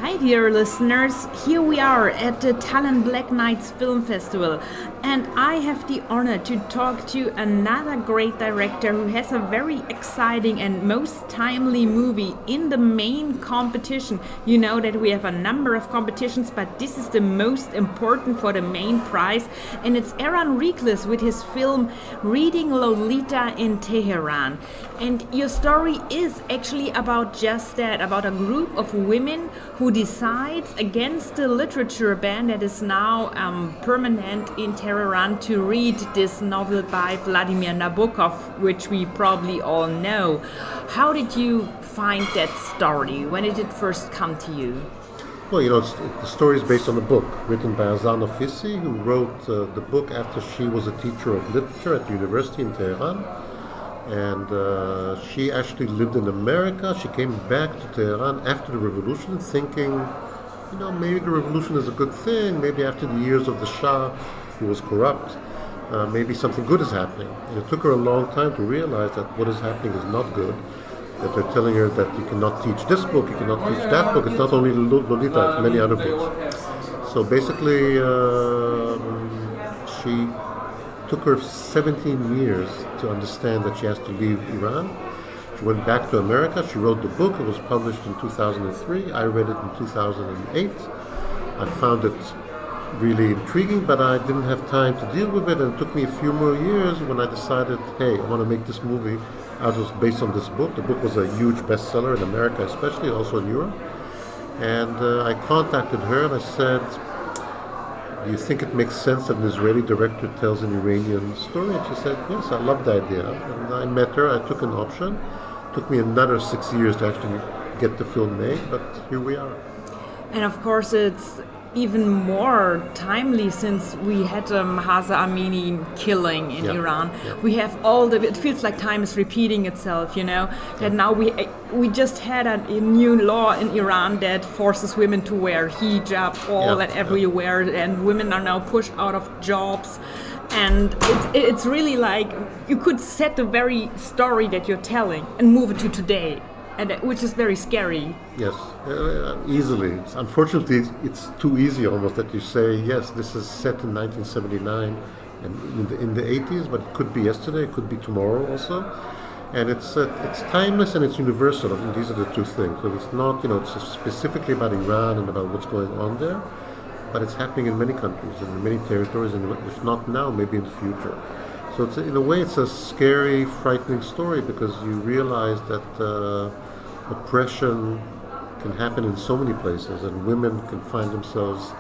Hi dear listeners, here we are at the Tallinn Black Nights Film Festival, and I have the honor to talk to another great director who has a very exciting and most timely movie in the main competition. You know that we have a number of competitions, but this is the most important for the main prize, and it's Eran Riklis with his film Reading Lolita in Tehran. And your story is actually about just that, about a group of women who decides against the literature ban that is now permanent in Tehran to read this novel by Vladimir Nabokov, which we probably all know. How did you find that story? When did it first come to you? Well, the story is based on a book written by Azar Nafisis, who wrote the book after she was a teacher of literature at the university in Tehran. And she actually lived in America. She came back to Tehran after the revolution thinking, maybe the revolution is a good thing. Maybe after the years of the Shah, who was corrupt, maybe something good is happening. And it took her a long time to realize that what is happening is not good, that they're telling her that you cannot teach this book, you cannot teach that book. It's not only Lolita, it's many other books. So basically, she took her 17 years to understand that she has to leave Iran. She went back to America. She wrote the book. It was published in 2003. I read it in 2008. I found it really intriguing, but I didn't have time to deal with it, and it took me a few more years when I decided, hey, I want to make this movie out of based on this book. The book was a huge bestseller in America, especially, also in Europe. And I contacted her and I said, do you think it makes sense that an Israeli director tells an Iranian story? And she said, yes, I love the idea. And I met her, I took an option. It took me another 6 years to actually get the film made, but here we are. And of course it's even more timely since we had Mahsa Amini killing in Iran. Yeah. We have it feels like time is repeating itself, that now we just had a new law in Iran that forces women to wear hijab and everywhere, and women are now pushed out of jobs. And it's really like you could set the very story that you're telling and move it to today. Which is very scary. Yes, easily. Unfortunately, it's too easy almost that you say, yes, this is set in 1979 and in the 80s, but it could be yesterday, it could be tomorrow also. And it's timeless and it's universal. I think these are the two things. So it's not, it's specifically about Iran and about what's going on there, but it's happening in many countries and in many territories, and if not now, maybe in the future. So in a way, it's a scary, frightening story because you realize that oppression can happen in so many places, and women can find themselves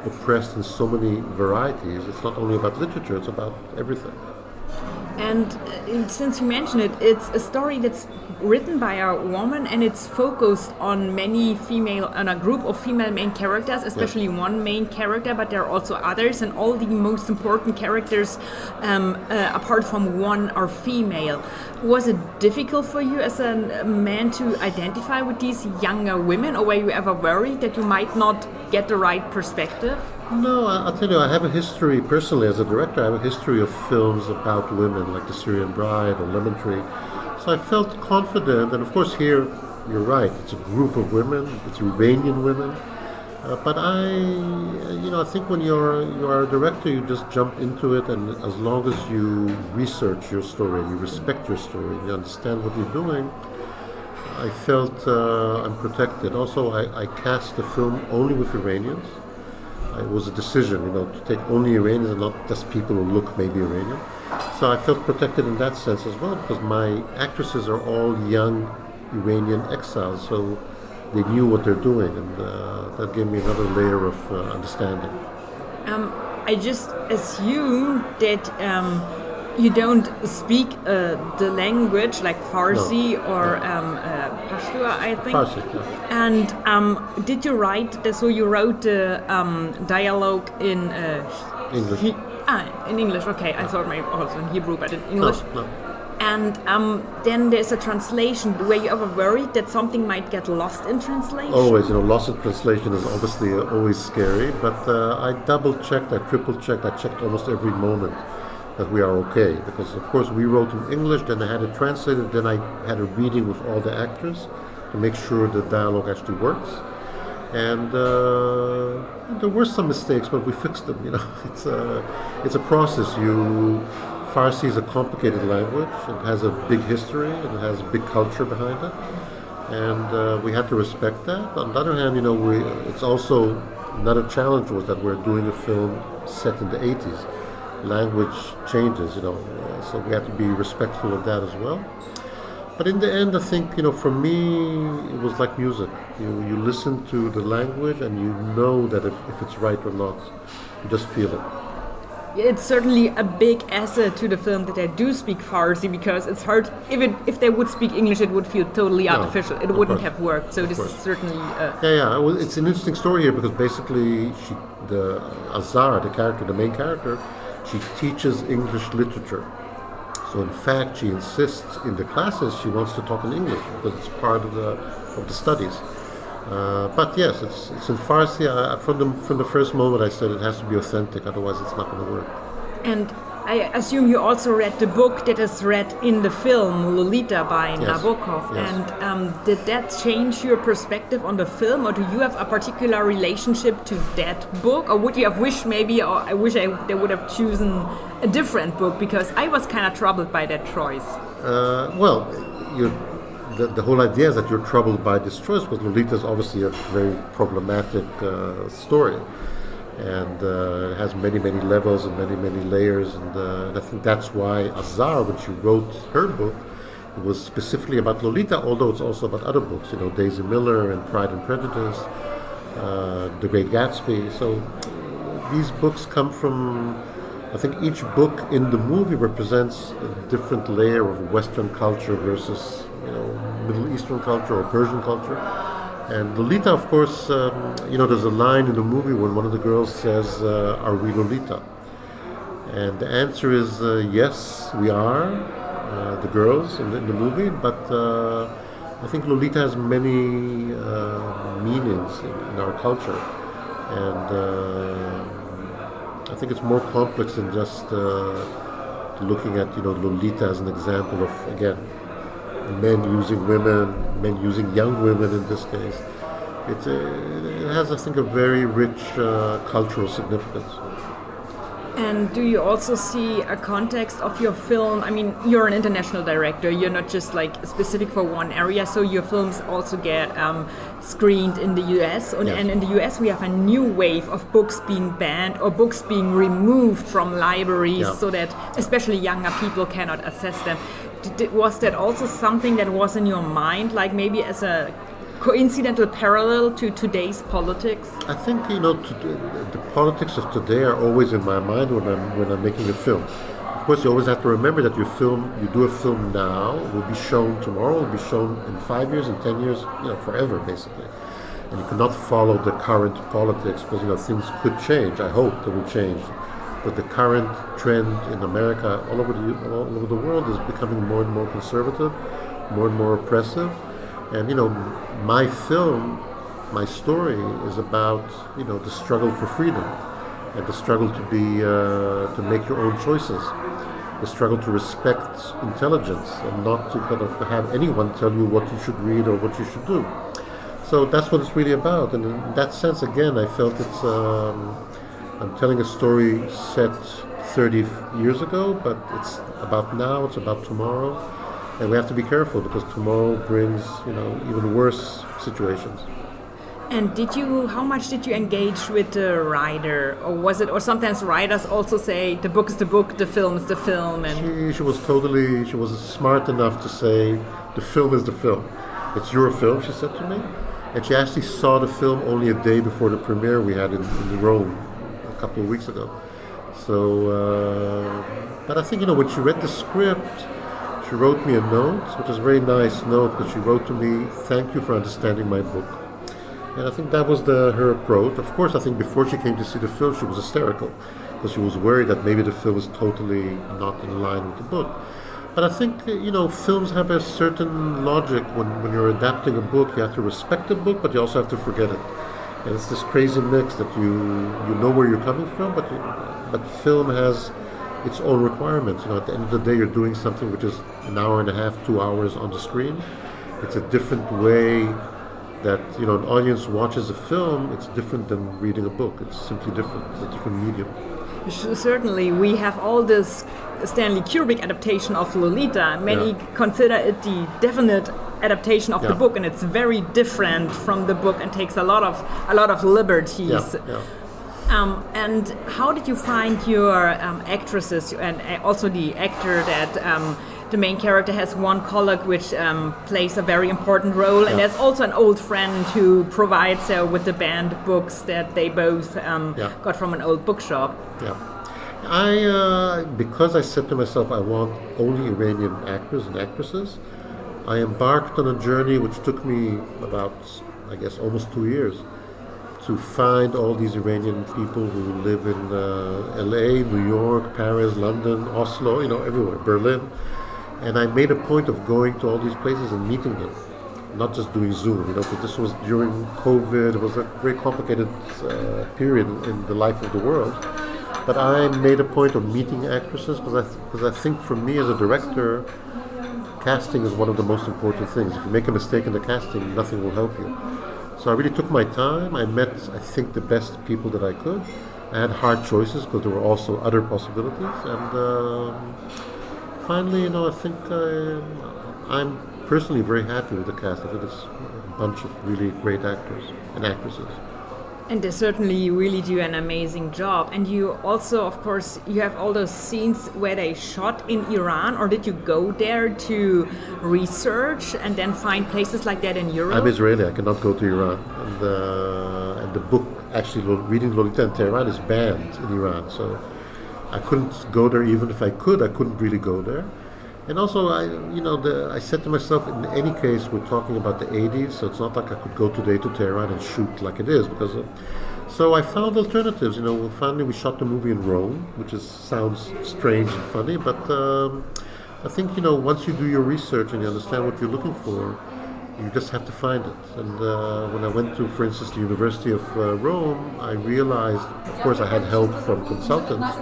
oppressed in so many varieties. It's not only about literature, it's about everything. And since you mentioned it, it's a story that's written by a woman, and it's focused on a group of female main characters, especially one main character, but there are also others, and all the most important characters, apart from one, are female. Was it difficult for you as a man to identify with these younger women, or were you ever worried that you might not get the right perspective? No, I'll tell you, I have a history, personally as a director, I have a history of films about women, like The Syrian Bride or Lemon Tree. So I felt confident, and of course here, you're right, it's a group of women, it's Iranian women. But I think when you are a director, you just jump into it, and as long as you research your story, you respect your story, you understand what you're doing, I felt I'm protected. Also, I cast the film only with Iranians. It was a decision, to take only Iranians and not just people who look maybe Iranian. So I felt protected in that sense as well, because my actresses are all young Iranian exiles, so they knew what they're doing, and that gave me another layer of understanding. I just assume that you don't speak the language like Farsi or Pashto, I think. Farsi, yeah. And did you write? So you wrote the dialogue in English. In English. Okay, I thought maybe also in Hebrew, but in English. No. And then there's a translation. Were you ever worried that something might get lost in translation? Always, lost in translation is obviously always scary. But I double-checked, I triple-checked, I checked almost every moment that we are okay, because of course we wrote in English, then I had it translated, then I had a reading with all the actors to make sure the dialogue actually works. And there were some mistakes, but we fixed them. You know, it's a process. Farsi is a complicated language. It has a big history and it has a big culture behind it, and we had to respect that. On the other hand, you know, it's also another challenge was that we're doing a film set in the 80s. Language changes, you know, so we had to be respectful of that as well. But in the end, I think, you know, for me, it was like music. You listen to the language and you know that if it's right or not. You just feel it. It's certainly a big asset to the film that they do speak Farsi, because it's hard. If they would speak English, it would feel totally artificial. It wouldn't have worked. So this is certainly. Well, it's an interesting story here because basically, Azar, the main character, she teaches English literature. So in fact, she insists in the classes she wants to talk in English because it's part of the studies. But yes, it's in Farsi. From the first moment I said it has to be authentic, otherwise it's not going to work. And I assume you also read the book that is read in the film, Lolita by Nabokov. Yes. And did that change your perspective on the film, or do you have a particular relationship to that book? Or would you have wished maybe, or I wish they would have chosen a different book, because I was kind of troubled by that choice. The whole idea is that you're troubled by this choice, because Lolita is obviously a very problematic story. And it has many, many levels and many, many layers. And I think that's why Azar, when she wrote her book, it was specifically about Lolita, although it's also about other books, you know, Daisy Miller and Pride and Prejudice, The Great Gatsby. So these books come from, I think each book in the movie represents a different layer of Western culture versus, you know, Middle Eastern culture or Persian culture. And Lolita, of course, you know, there's a line in the movie when one of the girls says, "Are we Lolita?" And the answer is yes, we are, the girls in the movie. But I think Lolita has many meanings in our culture, and I think it's more complex than just looking at, you know, Lolita as an example of, again, men using women, men using young women in this case. It has, I think, a very rich cultural significance. And do you also see a context of your film? I mean, you're an international director. You're not just like specific for one area. So your films also get screened in the US. Yes. And in the US, we have a new wave of books being banned or books being removed from libraries, so that especially younger people cannot access them. Was that also something that was in your mind, like maybe as a coincidental parallel to today's politics? I think, you know, the politics of today are always in my mind when I'm making a film. Of course, you always have to remember that you do a film now, it will be shown tomorrow, it will be shown in 5 years, in 10 years, you know, forever, basically. And you cannot follow the current politics because, you know, things could change. I hope they will change. But the current trend in America, all over the world, is becoming more and more conservative, more and more oppressive. And, you know, my film, my story is about, you know, the struggle for freedom and the struggle to make your own choices, the struggle to respect intelligence and not to kind of have anyone tell you what you should read or what you should do. So that's what it's really about. And in that sense, again, I felt it's, I'm telling a story set 30 years ago, but it's about now, it's about tomorrow. And we have to be careful because tomorrow brings, you know, even worse situations. And how much did you engage with the writer, or sometimes writers also say the book is the book, the film is the film? And she was smart enough to say the film is the film. It's your film, she said to me. And she actually saw the film only a day before the premiere we had in Rome a couple of weeks ago. So, but I think, you know, when she read the script, she wrote me a note, which is a very nice note, because she wrote to me, "Thank you for understanding my book." And I think that was her approach. Of course, I think before she came to see the film, she was hysterical, because she was worried that maybe the film is totally not in line with the book. But I think, you know, films have a certain logic. When you're adapting a book, you have to respect the book, but you also have to forget it. And it's this crazy mix that you know where you're coming from, but film has its own requirements. You know, at the end of the day, you're doing something which is an hour and a half, 2 hours on the screen. It's a different way that an audience watches a film, it's different than reading a book. It's simply different. It's a different medium. Certainly, we have all this Stanley Kubrick adaptation of Lolita. Many consider it the definite adaptation of the book, and it's very different from the book and takes a lot of liberties. And how did you find your actresses and also the actor that the main character has one colleague which plays a very important role, and there's also an old friend who provides her with the banned books that they both got from an old bookshop. Because I said to myself I want only Iranian actors and actresses, I embarked on a journey which took me about, I guess, almost 2 years to find all these Iranian people who live in LA, New York, Paris, London, Oslo, everywhere, Berlin. And I made a point of going to all these places and meeting them, not just doing Zoom, because this was during COVID. It was a very complicated period in the life of the world. But I made a point of meeting actresses because I think for me as a director, casting is one of the most important things. If you make a mistake in the casting, nothing will help you. So I really took my time. I met, I think, the best people that I could. I had hard choices because there were also other possibilities. And finally, I think I'm personally very happy with the cast. I think it's a bunch of really great actors and actresses. And they certainly really do an amazing job. And you also, of course, you have all those scenes where they shot in Iran, or did you go there to research and then find places like that in Europe? I'm Israeli. I cannot go to Iran. And the book, actually, Reading Lolita in Tehran is banned in Iran. So I couldn't go there. Even if I couldn't really go there. And also, I said to myself, in any case, we're talking about the 80s, so it's not like I could go today to Tehran and shoot like it is. So I found alternatives. Finally we shot the movie in Rome, which sounds strange and funny, but I think, once you do your research and you understand what you're looking for, you just have to find it. And when I went to, for instance, the University of Rome, I realized, of course, I had help from consultants,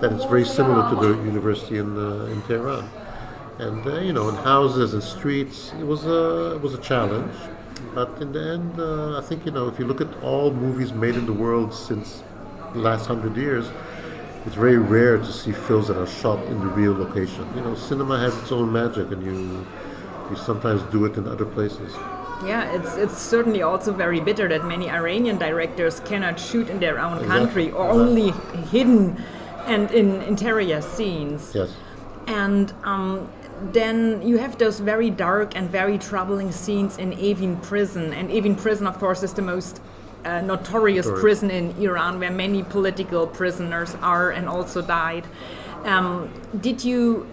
that it's very similar to the university in Tehran. And in houses and streets, it was a challenge. But in the end, I think if you look at all movies made in the world since the last 100 years, it's very rare to see films that are shot in the real location. Cinema has its own magic, and you sometimes do it in other places. Yeah, it's certainly also very bitter that many Iranian directors cannot shoot in their own country, or only hidden and in interior scenes. Yes. And then you have those very dark and very troubling scenes in Evin prison. And Evin prison, of course, is the most notorious prison in Iran, where many political prisoners are and also died. How did you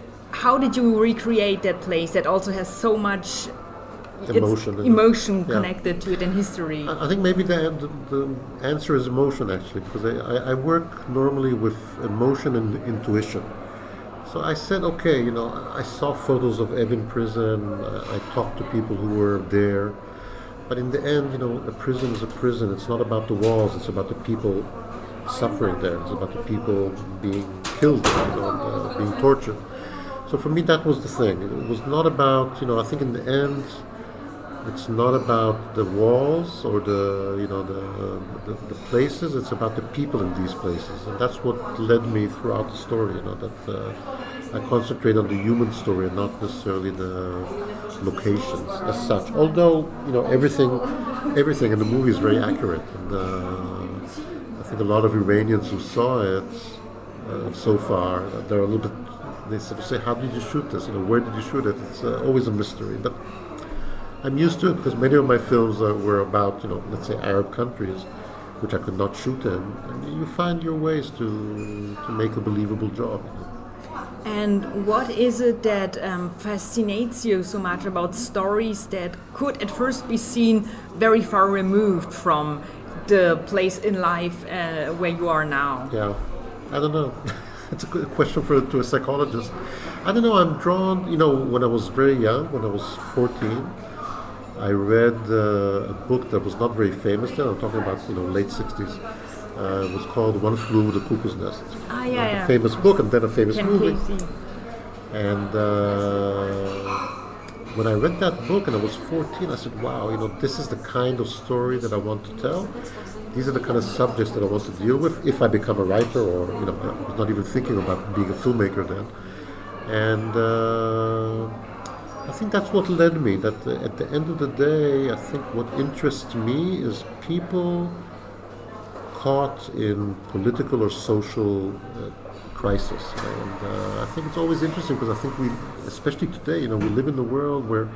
recreate that place that also has so much emotion connected to it in history? I think maybe the answer is emotion, actually, because I work normally with emotion and intuition. So I said, okay, I saw photos of Evin prison, I talked to people who were there, but in the end, a prison is a prison. It's not about the walls, it's about the people suffering there. It's about the people being killed, being tortured. So for me, that was the thing. It was not about, I think in the end, it's not about the walls or the places. It's about the people in these places, and that's what led me throughout the story. That I concentrate on the human story and not necessarily the locations as such. Although everything in the movie is very accurate, and I think a lot of Iranians who saw it so far, they're a little bit. They sort of say, "How did you shoot this? Where did you shoot it?" It's always a mystery, but I'm used to it because many of my films were about, let's say Arab countries, which I could not shoot in. And you find your ways to make a believable job. And what is it that fascinates you so much about stories that could at first be seen very far removed from the place in life where you are now? Yeah, I don't know. It's a good question to a psychologist. I don't know, I'm drawn, when I was very young, when I was 14, I read a book that was not very famous then. I'm talking about, late 60s. It was called One Flew Over the Cuckoo's Nest. A famous book and then a famous movie. And when I read that book and I was 14, I said, wow, this is the kind of story that I want to tell. These are the kind of subjects that I want to deal with if I become a writer, or, I was not even thinking about being a filmmaker then. And I think that's what led me, that at the end of the day, I think what interests me is people caught in political or social crisis. And I think it's always interesting because I think especially today, we live in a world where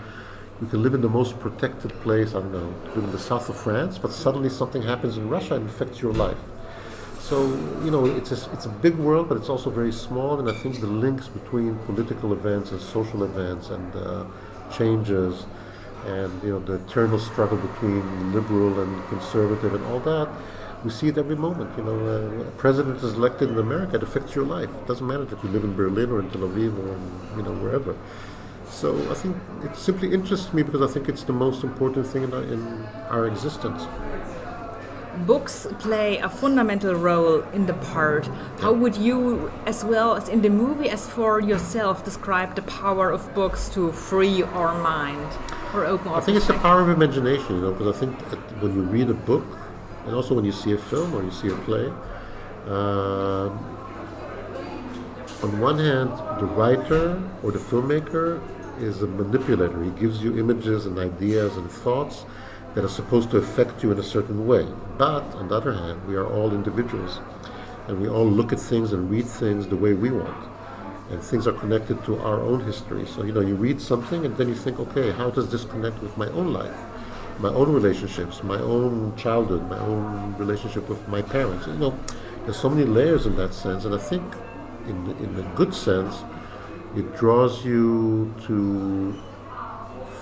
you can live in the most protected place, I don't know, live in the south of France, but suddenly something happens in Russia and affects your life. So, it's a big world, but it's also very small, and I think the links between political events and social events and changes and, the eternal struggle between liberal and conservative and all that, we see it every moment. A president is elected in America, it affects your life. It doesn't matter that you live in Berlin or in Tel Aviv or in, wherever. So I think it simply interests me because I think it's the most important thing in our existence. Books play a fundamental role in the part. How would you, as well as in the movie as for yourself, describe the power of books to free our mind or open our I think it's the power of imagination, because I think that when you read a book, and also when you see a film or you see a play, on one hand, the writer or the filmmaker is a manipulator. He gives you images and ideas and thoughts that are supposed to affect you in a certain way. But on the other hand, we are all individuals, and we all look at things and read things the way we want. And things are connected to our own history. So, you read something and then you think, okay, how does this connect with my own life, my own relationships, my own childhood, my own relationship with my parents? There's so many layers in that sense, and I think in a good sense, it draws you to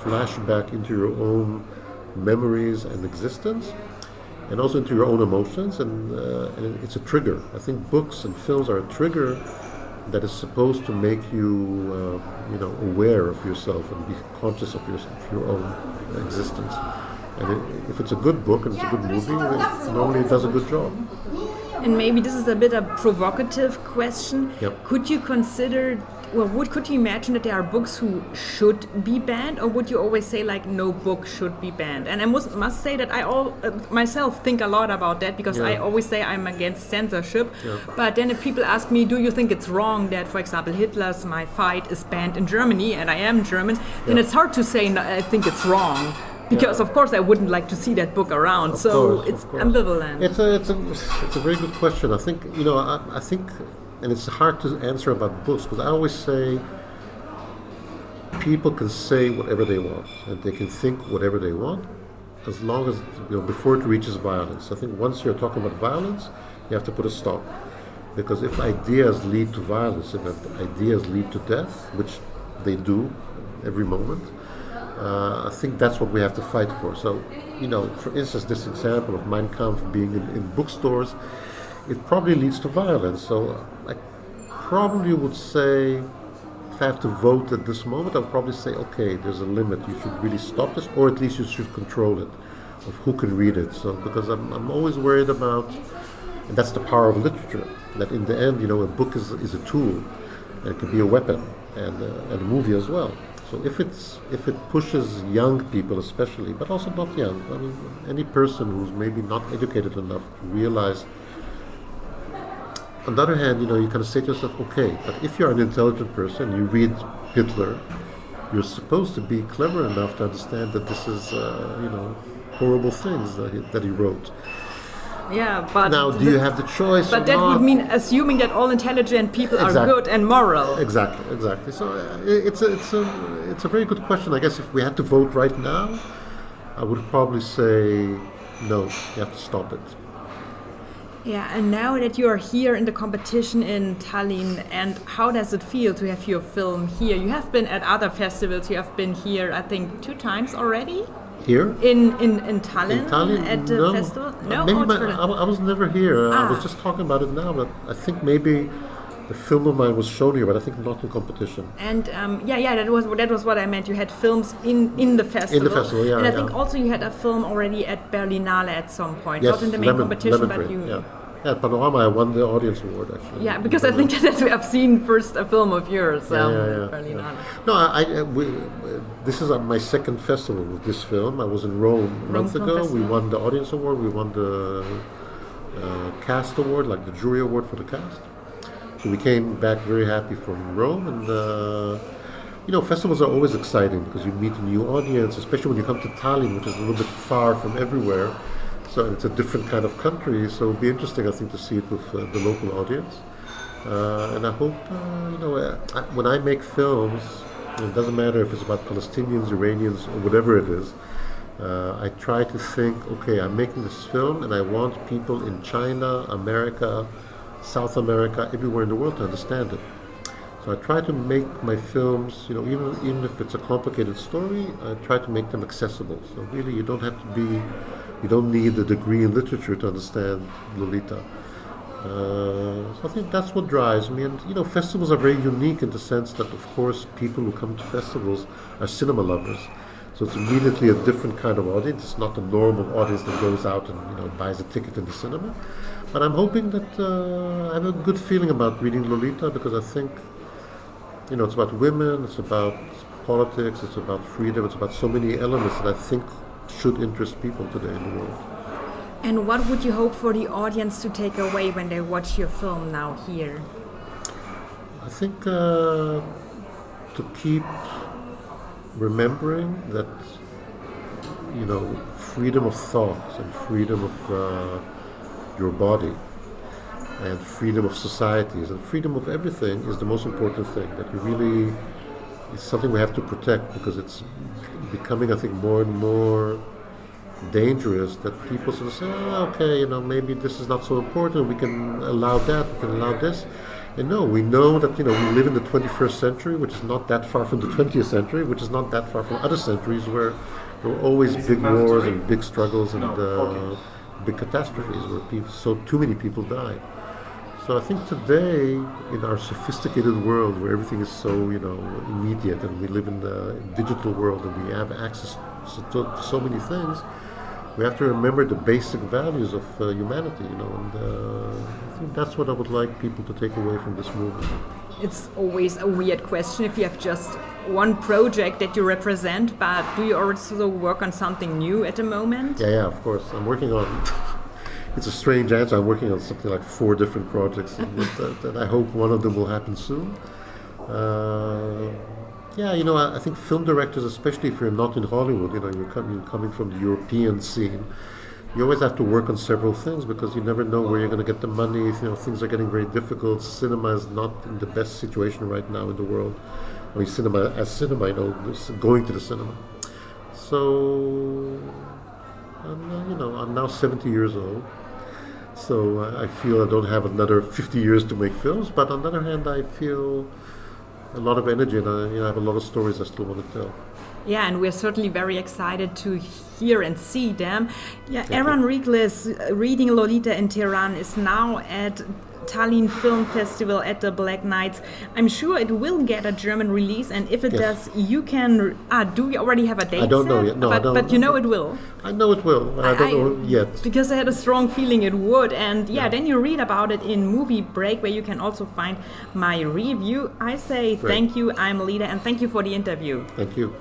flash back into your own memories and existence, and also into your own emotions, and it's a trigger. I think books and films are a trigger that is supposed to make you, aware of yourself and be conscious of your own existence. And if it's a good book and it's a good movie, normally it does a good job. And maybe this is a bit of a provocative question. Yep. Could you consider, could you imagine that there are books who should be banned, or would you always say no book should be banned? And I must say that I myself think a lot about that, because I always say I'm against censorship. Yeah. But then if people ask me, do you think it's wrong that, for example, Hitler's My Fight is banned in Germany, and I am German, then it's hard to say I think it's wrong. Because of course I wouldn't like to see that book around, it's ambivalent. It's a very good question. I think I think, and it's hard to answer about books, because I always say people can say whatever they want and they can think whatever they want, as long as before it reaches violence. I think once you're talking about violence, you have to put a stop, because if ideas lead to violence and if ideas lead to death, which they do every moment, I think that's what we have to fight for. So, for instance, this example of Mein Kampf being in bookstores, it probably leads to violence. So I probably would say, if I have to vote at this moment, I would probably say, okay, there's a limit. You should really stop this, or at least you should control it, of who can read it. So, because I'm always worried about, and that's the power of literature, that in the end, a book is a tool, and it can be a weapon, and a movie as well. So if it pushes young people especially, but also not young, I mean any person who's maybe not educated enough to realize. On the other hand, you kind of say to yourself, okay, but if you're an intelligent person, you read Hitler, you're supposed to be clever enough to understand that this is, horrible things that he wrote. Yeah, but now, do you have the choice? But that would mean assuming that all intelligent people are good and moral. Exactly. So it's a very good question. I guess if we had to vote right now, I would probably say no. You have to stop it. Yeah, and now that you are here in the competition in Tallinn, and how does it feel to have your film here? You have been at other festivals. You have been here, I think, 2 times already. Here? In Tallinn at the festival? No, I was never here. I was just talking about it now, but I think maybe the film of mine was shown here, but I think not in competition. And that was what I meant. You had films in the festival. In the festival, yeah. And I think also you had a film already at Berlinale at some point. Yes, not in the main competition, Lemon but Tree, you. Yeah. At Panorama, I won the audience award, actually. Yeah, because I think that I've seen first a film of yours. Yeah. No, this is my second festival with this film. I was in Rome a month ago. Festival. We won the audience award. We won the cast award, like the jury award for the cast. So we came back very happy from Rome. And, festivals are always exciting because you meet a new audience, especially when you come to Tallinn, which is a little bit far from everywhere. So it's a different kind of country, so it'll be interesting, I think, to see it with the local audience. And I hope, when I make films, it doesn't matter if it's about Palestinians, Iranians, or whatever it is, I try to think, okay, I'm making this film, and I want people in China, America, South America, everywhere in the world to understand it. So I try to make my films, even if it's a complicated story, I try to make them accessible. So really, you don't need a degree in literature to understand Lolita. So I think that's what drives me. And, festivals are very unique in the sense that, of course, people who come to festivals are cinema lovers. So it's immediately a different kind of audience. It's not the normal audience that goes out and, buys a ticket in the cinema. But I'm hoping that I have a good feeling about reading Lolita because I think, it's about women, it's about politics, it's about freedom, it's about so many elements that I think should interest people today in the world. And what would you hope for the audience to take away when they watch your film now here? I think to keep remembering that, freedom of thought and freedom of your body and freedom of societies and freedom of everything is the most important thing. That it's something we have to protect because it's becoming, I think, more and more dangerous that people sort of say, okay, maybe this is not so important, we can allow that, we can allow this. And no, we know that, we live in the 21st century, which is not that far from the 20th century, which is not that far from other centuries where there were always big wars and big struggles and big catastrophes where too many people died. So I think today, in our sophisticated world where everything is so, immediate, and we live in the digital world and we have access to so many things, we have to remember the basic values of humanity, and I think that's what I would like people to take away from this movie. It's always a weird question if you have just one project that you represent, but do you also work on something new at the moment? Yeah, of course. I'm working on... It's a strange answer. I'm working on something like 4 different projects, and I hope one of them will happen soon. I think film directors, especially if you're not in Hollywood, you're coming from the European scene, you always have to work on several things because you never know where you're going to get the money. Things are getting very difficult. Cinema is not in the best situation right now in the world. I mean, cinema, going to the cinema. So, I'm now 70 years old. So I feel I don't have another 50 years to make films, but on the other hand, I feel a lot of energy, and I have a lot of stories I still want to tell. Yeah, and we're certainly very excited to hear and see them. Yeah, Eran Riklis, Reading Lolita in Tehran, is now at Tallinn Film Festival at the Black Nights. I'm sure it will get a German release, and if it does, you can... do you already have a date? I don't know yet. No, but, I don't. But you know it will. I know it will, but I don't know yet. Because I had a strong feeling it would, and then you read about it in Moviebreak, where you can also find my review. I say thank you, I'm Lida, and thank you for the interview. Thank you.